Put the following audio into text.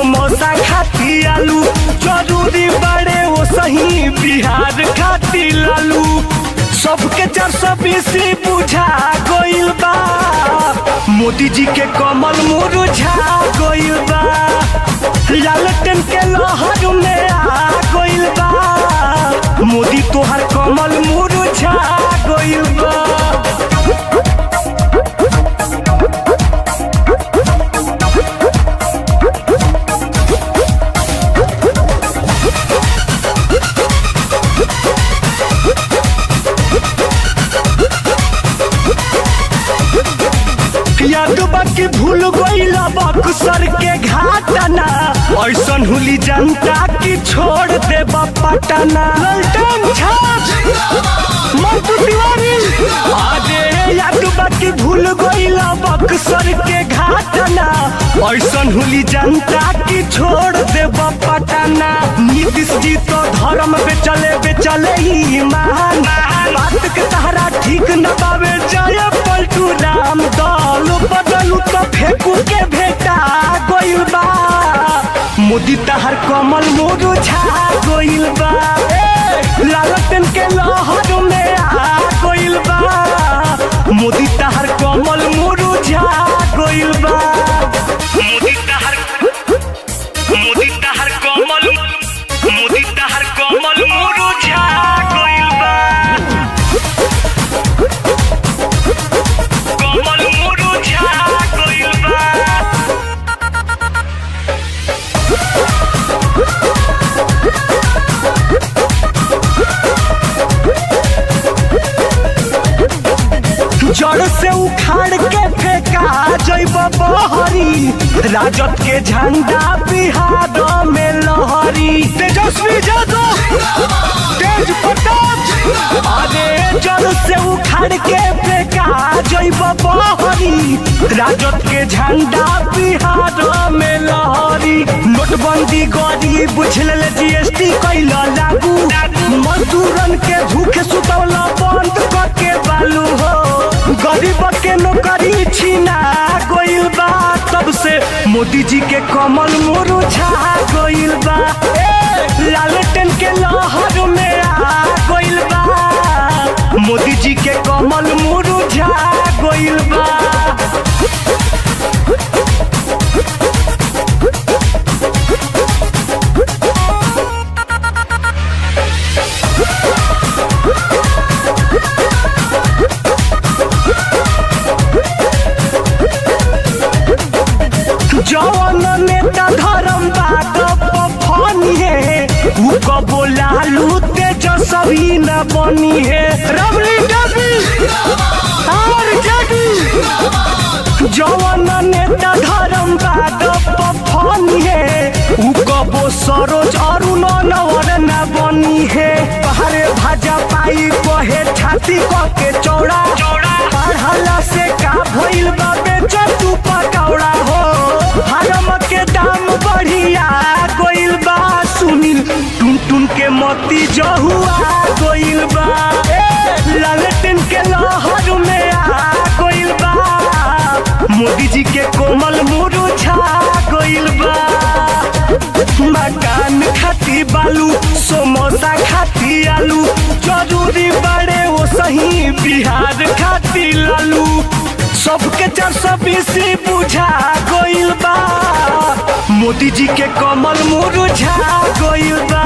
समोसा खाती आलू, जरूरी बड़े वो सही बिहार खाती लालू। सबके 420 बुझा गइल बा, मोदी जी के कमल मुरझा गइल बा। लालटेन के लहर में आ गइल बा, मोदी तोहर कमल मुरझा गइल बा। याद बाकी भूल गइल बक्सर के घाटना, ऐसन हुली जनता की छोड़ दे पटना। ललटन छाप मंटू तिवारी, अरे याद बाकी भूल गइल बक्सर के घाटना, ऐसन हुली जनता की छोड़ दे पटना। नीतीश जी तो धर्म बेचले ही ईमान, बात के तहरा ठीक न बावे जय पलटू राम। दल बदलू तो फेंकू के भेटा गइल बा, मोदी तहर कमल मुरझा गइल बा। लालटेन के लहर में आ गइल बा, मोदी तहर कमल मुरझा गइल बा। मोदी तहर कमल मुरझा गइल बा। जड़ से उखाड़ के फेंका जइब बहरी, राजद के झंडा बिहार में लहरी। तेजस्वी यादव तेज प्रताप, अरे जड़ से उखाड़ के फेंका जइब बहरी, राजद के झंडा बिहार में लहरी। नोटबंदी गरीब बुझल जीएसटी कैल लागू, मजदूरन के भूखे सुतौला बंद करके बालू हो। गरीब के नौकरी छीना गइल बा, तब से मोदी जी के कमल मुरझा गइल बा। लालटेन के लहर में आ गइल बा, मोदी जी के कमल मुरझा गइल बा। जवन नेता धर्म बात फनी है, उ कबो लालू तेजस्वी न बनी है। रबली डबी और जगी, जवन नेता धर्म बात फनी है, उ कबो सरोज अरुण नवर न बनी है। पहाड़े भाजा पाई कहे छाती के चौड़ा, पढ़ला से का भइल बा बेच तू पकौड़ा हो। हरम के दाम बढ़िया गइल बा, सुनील टुन टुन के मोती जहुआ गइल बा। लालटेन के लहर में आ गइल बा, मोदी जी के कोमल मुरझा गइल बा। मकान खाती बालू, समोसा खाती आलू, जरूरी बड़े वो सही बिहार खाती लालू। सबके 420 बुझा गइल बा, मोदी जी के कमल मुरझा गइल बा।